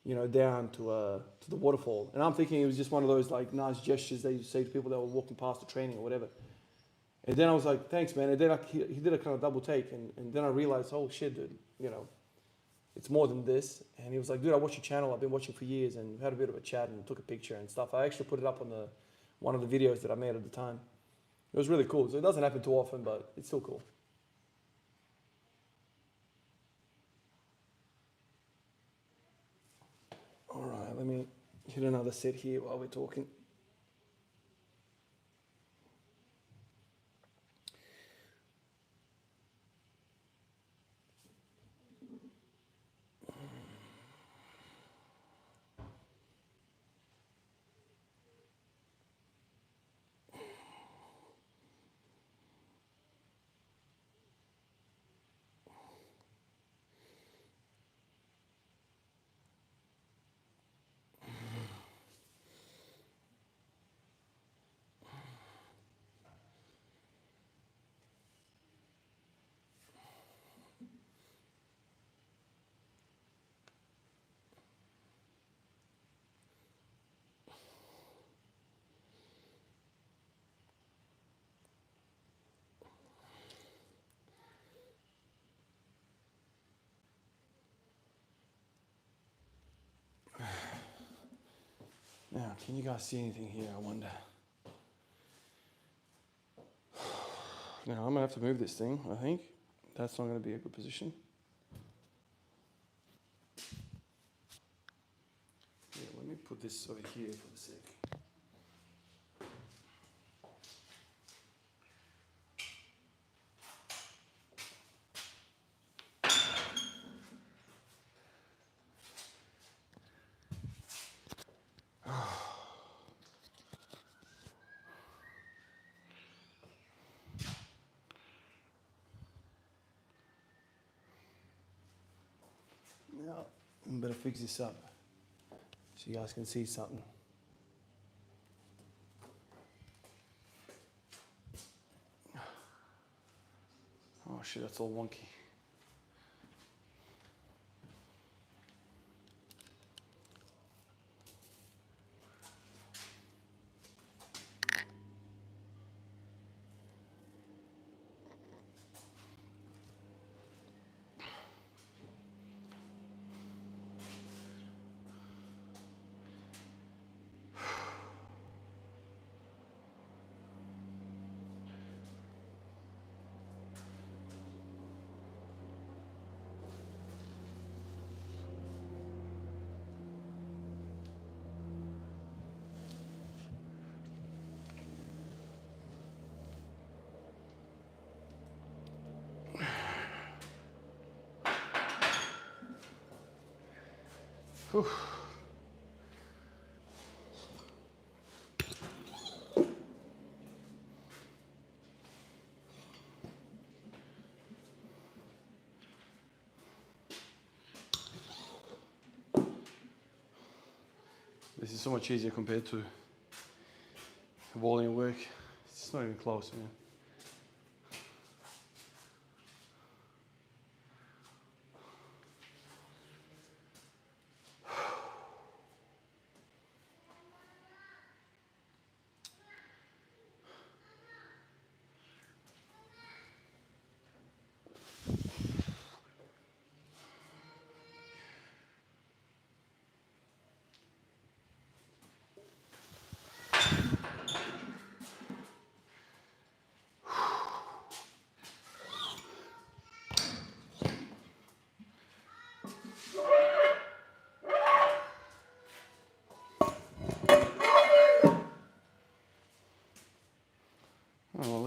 you know, down to the waterfall. And I'm thinking it was just one of those like nice gestures that you say to people that were walking past the training or whatever. And then I was like, thanks, man. And then he did a kind of double take. And then I realized, oh shit, dude, you know, it's more than this. And he was like, dude, I watch your channel. I've been watching for years, and we had a bit of a chat and took a picture and stuff. I actually put it up on one of the videos that I made at the time. It was really cool. So it doesn't happen too often, but it's still cool. All right, let me hit another set here while we're talking. Now, can you guys see anything here, I wonder? Now, I'm going to have to move this thing, I think. That's not going to be a good position. Yeah, let me put this over here for the sake. Now, I better fix this up so you guys can see something. Oh shit, that's all wonky. Whew. This is so much easier compared to volume work. It's not even close, man.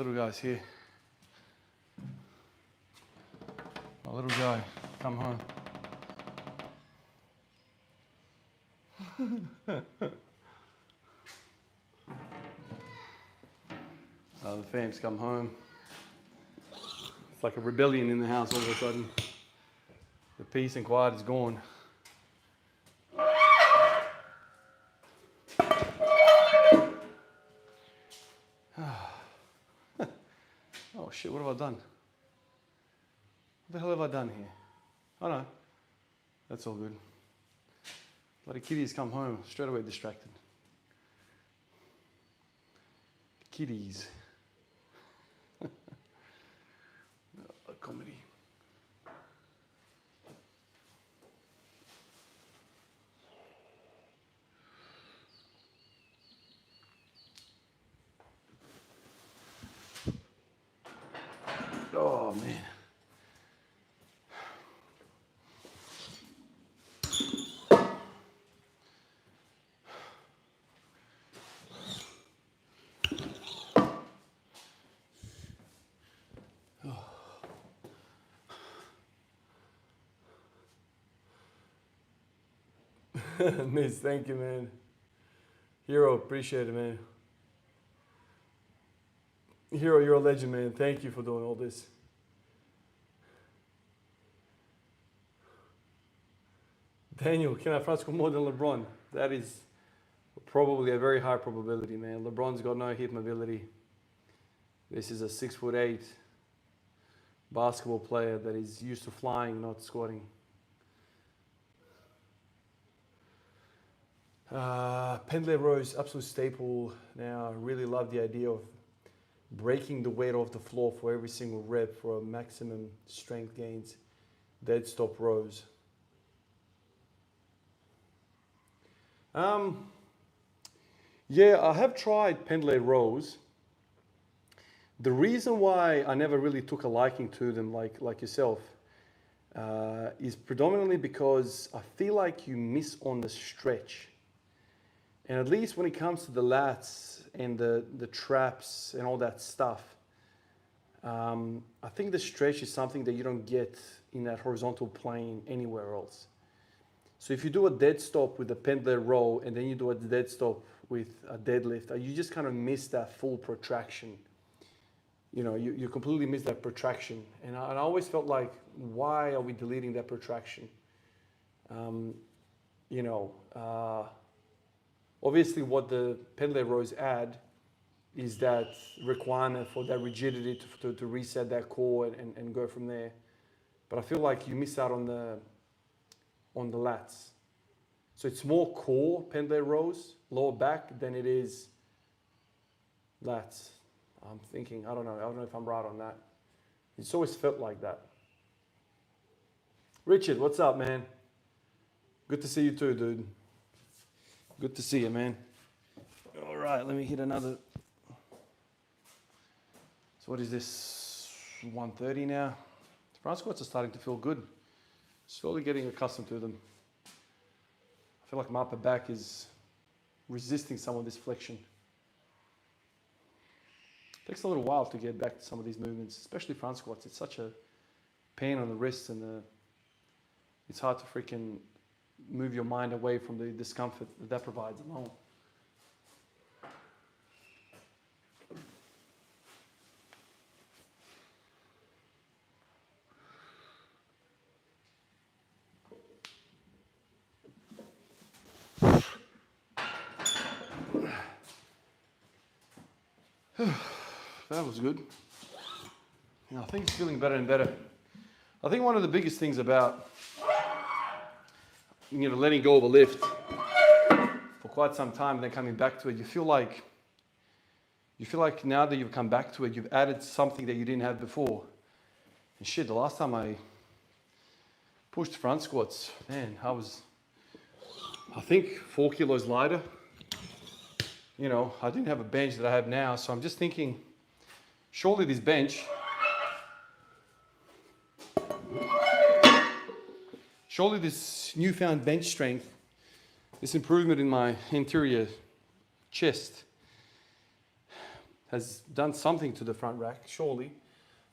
little guy's here. My little guy, come home. The fam's come home. It's like a rebellion in the house all of a sudden. The peace and quiet is gone. Oh shit, what have I done? What the hell have I done here? Oh no, that's all good. Bloody kitties come home, straight away distracted. Kitties. Comedy. Oh man. Miss, thank you, man. Hero, appreciate it, man. Hero, you're a legend, man. Thank you for doing all this. Daniel, can I Francisco more than LeBron? That is probably a very high probability, man. LeBron's got no hip mobility. This is a 6'8" basketball player that is used to flying, not squatting. Pendlay rows, absolute staple. Now, I really love the idea of breaking the weight off the floor for every single rep for a maximum strength gains. Dead stop rows. Yeah, I have tried Pendlay rows. The reason why I never really took a liking to them like yourself is predominantly because I feel like you miss on the stretch. And at least when it comes to the lats and the traps and all that stuff, I think the stretch is something that you don't get in that horizontal plane anywhere else. So if you do a dead stop with a Pendlay row and then you do a dead stop with a deadlift, you just kind of miss that full protraction. You know, you completely miss that protraction. And I always felt like, why are we deleting that protraction? Obviously what the Pendlay rows add is that requirement for that rigidity to reset that core and go from there. But I feel like you miss out on the lats. So it's more core Pendlay rows, lower back, than it is lats. I'm thinking, I don't know if I'm right on that. It's always felt like that. Richard, what's up, man? Good to see you too, dude. Good to see you, man. All right, let me hit another. So what is this? 130 now. Front squats are starting to feel good. Slowly getting accustomed to them. I feel like my upper back is resisting some of this flexion. It takes a little while to get back to some of these movements, especially front squats. It's such a pain on the wrists and it's hard to freaking move your mind away from the discomfort that provides alone. That was good. I think it's feeling better and better. I think one of the biggest things about letting go of a lift for quite some time and then coming back to it, you feel like now that you've come back to it, you've added something that you didn't have before. And shit, the last time I pushed front squats, man, I think 4 kilos lighter. I didn't have a bench that I have now, so I'm just thinking, surely this bench, surely this newfound bench strength, this improvement in my anterior chest has done something to the front rack, surely.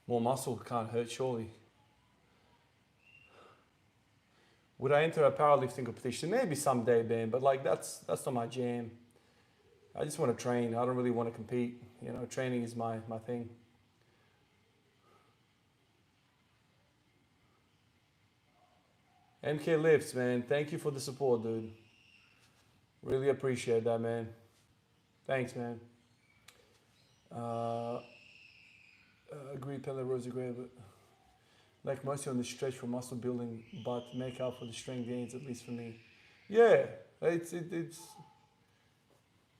More muscle can't hurt, surely. Would I enter a powerlifting competition? Maybe someday, Ben, but like that's not my jam. I just want to train. I don't really want to compete. You know, training is my thing. MK Lifts, man. Thank you for the support, dude. Really appreciate that, man. Thanks, man. Agree, Pele Rose, agree, but like mostly on the stretch for muscle building, but make up for the strength gains, at least for me. Yeah, it's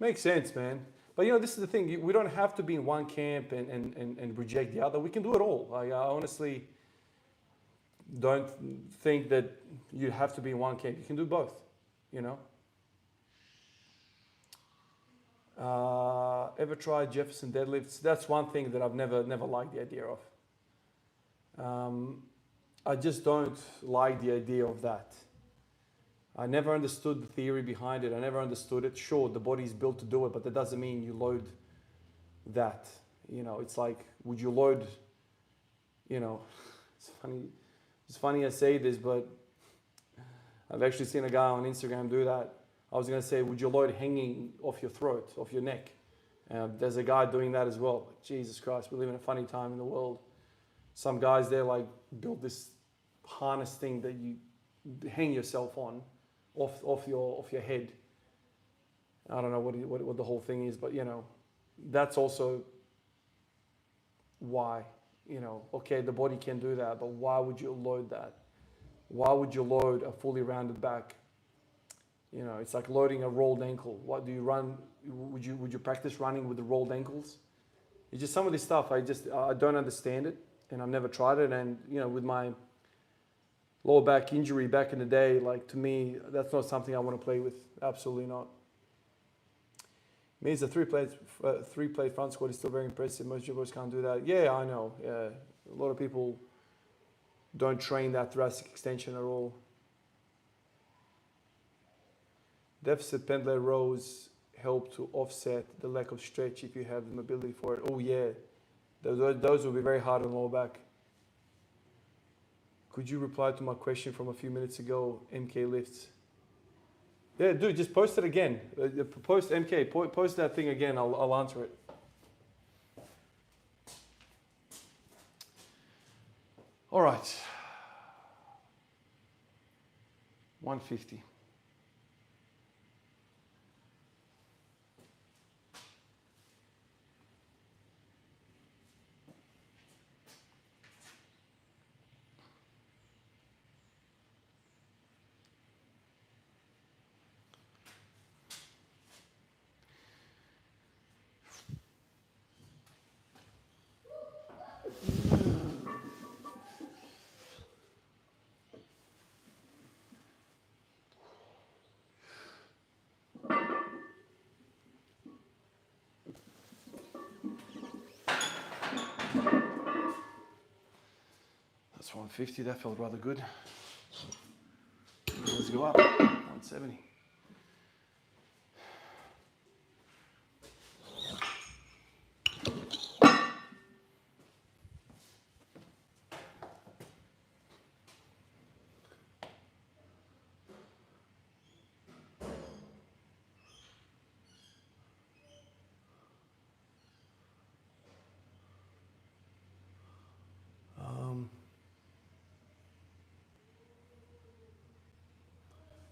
makes sense, man. But you know, this is the thing. We don't have to be in one camp and reject the other. We can do it all. Like, I honestly don't think that you have to be in one camp. You can do both, you know. Ever tried Jefferson deadlifts? That's one thing that I've never liked the idea of. I just don't like the idea of that. I never understood the theory behind it. I never understood it. Sure, the body's built to do it, but that doesn't mean you load that. You know, it's like, would you load, you know, it's funny I say this, but I've actually seen a guy on Instagram do that. I was going to say, would you load hanging off your throat, off your neck? There's a guy doing that as well. Like, Jesus Christ, we live in a funny time in the world. Some guys there like build this harness thing that you hang yourself on, off your head. I don't know what the whole thing is, but you know, that's also why, you know, okay, the body can do that, but why would you load that? Why would you load a fully rounded back? You know, it's like loading a rolled ankle. What do you run? Would you practice running with the rolled ankles? It's just some of this stuff. I don't understand it, and I've never tried it. And you know, with my lower back injury back in the day, like to me, that's not something I want to play with. Absolutely not. It means the three plate front squat is still very impressive. Most jugglers can't do that. Yeah, I know. Yeah, a lot of people don't train that thoracic extension at all. Deficit pendlay rows help to offset the lack of stretch if you have the mobility for it. Oh yeah, those will be very hard on lower back. Could you reply to my question from a few minutes ago, MK lifts? Yeah, dude, just post it again. Post MK, post that thing again, I'll answer it. All right, 150. That's 150, that felt rather good. Let's go up, 170.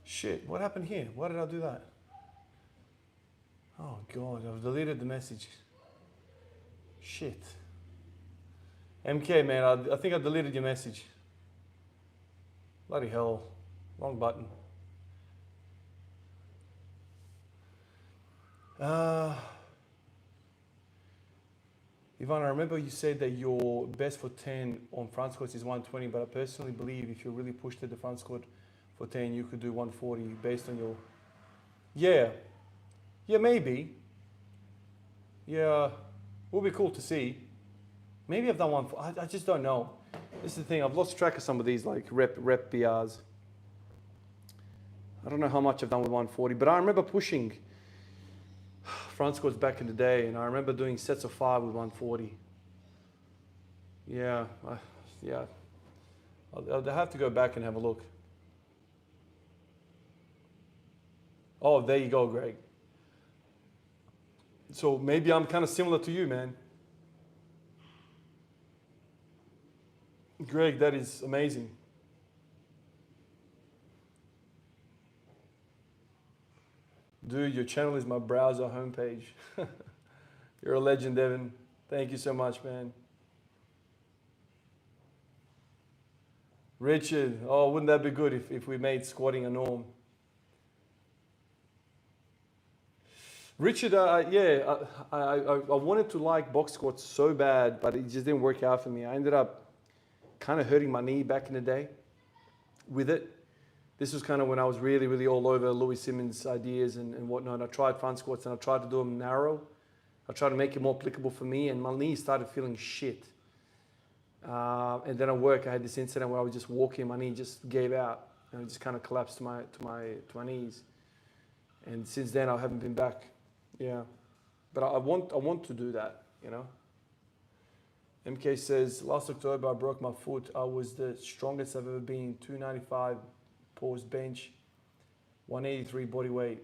Shit, what happened here? Why did I do that? Oh God, I've deleted the message. Shit. MK, man, I think I deleted your message. Bloody hell, wrong button. Ivan, I remember you said that your best for 10 on front squats is 120, but I personally believe if you really pushed at the front squat for 10, you could do 140 based on your... Yeah, maybe. Yeah, would be cool to see. Maybe I've done one, I just don't know. This is the thing, I've lost track of some of these like rep PRs. I don't know how much I've done with 140, but I remember pushing front squats back in the day, and I remember doing sets of 5 with 140. Yeah, yeah. I'll have to go back and have a look. Oh, there you go, Greg. So maybe I'm kind of similar to you, man. Greg, that is amazing. Dude, your channel is my browser homepage. You're a legend, Evan. Thank you so much, man. Richard, oh, wouldn't that be good if we made squatting a norm? Richard, yeah, I wanted to like box squats so bad, but it just didn't work out for me. I ended up kind of hurting my knee back in the day with it. This was kind of when I was really, really all over Louis Simmons' ideas and whatnot. I tried front squats and I tried to do them narrow. I tried to make it more applicable for me, and my knee started feeling shit. And then at work, I had this incident where I was just walking, my knee just gave out, and it just kind of collapsed to my knees. And since then, I haven't been back. Yeah, but I want to do that, you know. MK says, last October I broke my foot. I was the strongest I've ever been. 295 pause bench, 183 body weight,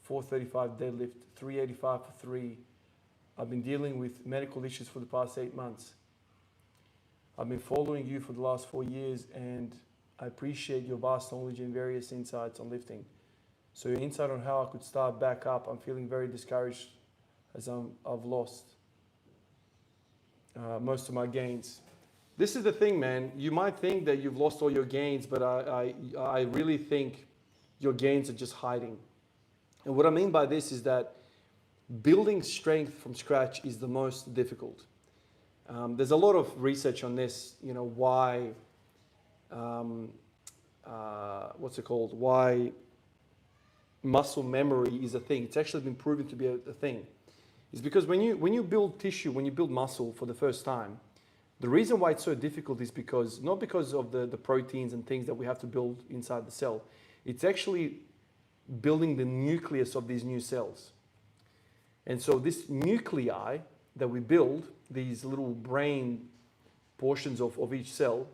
435 deadlift, 385 for 3. I've been dealing with medical issues for the past 8 months. I've been following you for the last 4 years, and I appreciate your vast knowledge and various insights on lifting. So your insight on how I could start back up. I'm feeling very discouraged as I've lost most of my gains. This is the thing, man. You might think that you've lost all your gains, but I really think your gains are just hiding. And what I mean by this is that building strength from scratch is the most difficult. There's a lot of research on this, you know, why, why muscle memory is a thing. It's actually been proven to be a thing. It's because when you build tissue, when you build muscle for the first time, the reason why it's so difficult is because, not because of the proteins and things that we have to build inside the cell. It's actually building the nucleus of these new cells. And so this nuclei that we build, these little brain portions of each cell,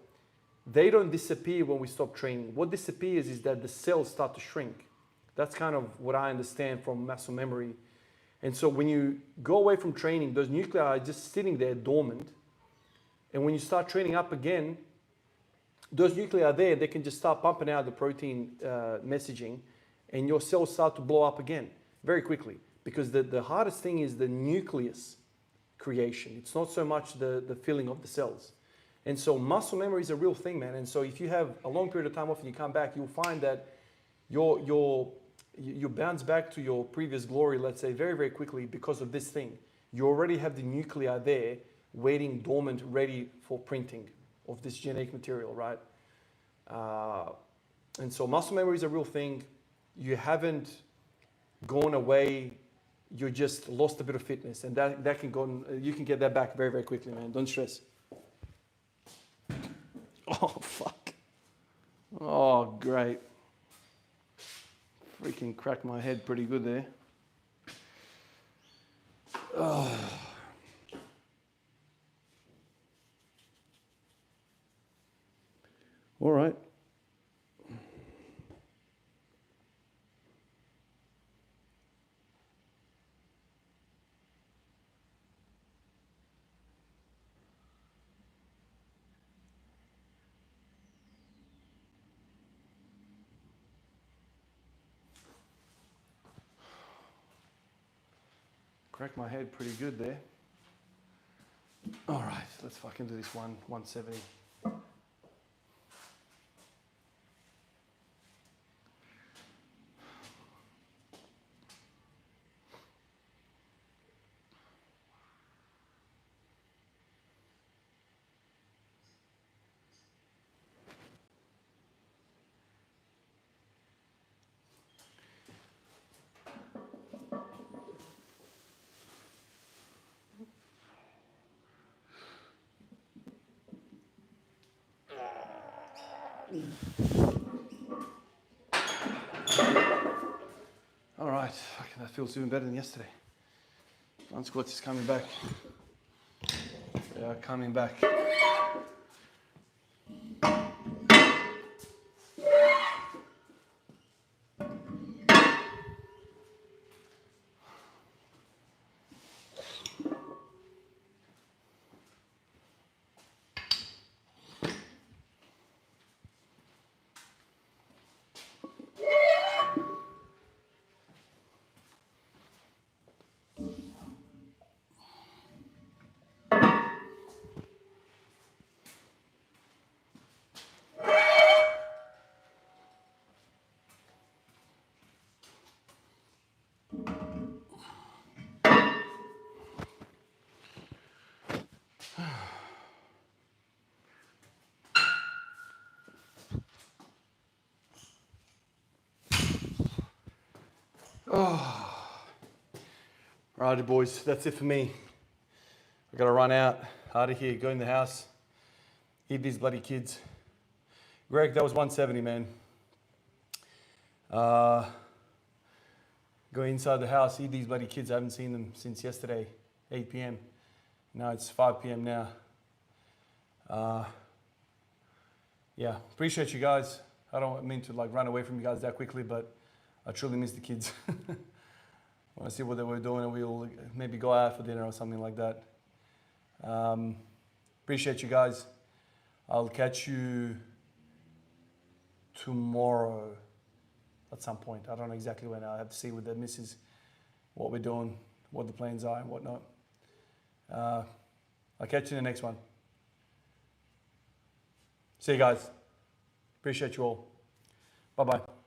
they don't disappear when we stop training. What disappears is that the cells start to shrink. That's kind of what I understand from muscle memory. And so when you go away from training, those nuclei are just sitting there dormant. And when you start training up again, those nuclei are there. They can just start pumping out the protein messaging, and your cells start to blow up again very quickly. Because the hardest thing is the nucleus creation. It's not so much the filling of the cells. And so muscle memory is a real thing, man. And so if you have a long period of time off and you come back, you'll find that you bounce back to your previous glory, let's say, very, very quickly because of this thing. You already have the nuclei there waiting dormant, ready for printing of this genetic material, right? And so muscle memory is a real thing. You haven't gone away, you just lost a bit of fitness, and that can go, you can get that back very, very quickly, man. Don't stress. Oh, fuck. Oh, great. Freaking cracked my head pretty good there. Oh. All right. Cracked my head pretty good there. All right, let's fucking do this 170. All right, fucking that feels even better than yesterday. Front squats is coming back. They are coming back. Righty boys, that's it for me. I gotta run out of here, go in the house, eat these bloody kids. Greg, that was 170, man. Go inside the house, eat these bloody kids. I haven't seen them since yesterday, 8 p.m. Now it's 5 p.m. now. Yeah, appreciate you guys. I don't mean to like run away from you guys that quickly, but I truly miss the kids. I want to see what they were doing, and we'll maybe go out for dinner or something like that. Appreciate you guys. I'll catch you tomorrow at some point. I don't know exactly when. I have to see with the missus what we're doing, what the plans are and whatnot. I'll catch you in the next one. See you guys. Appreciate you all. Bye-bye.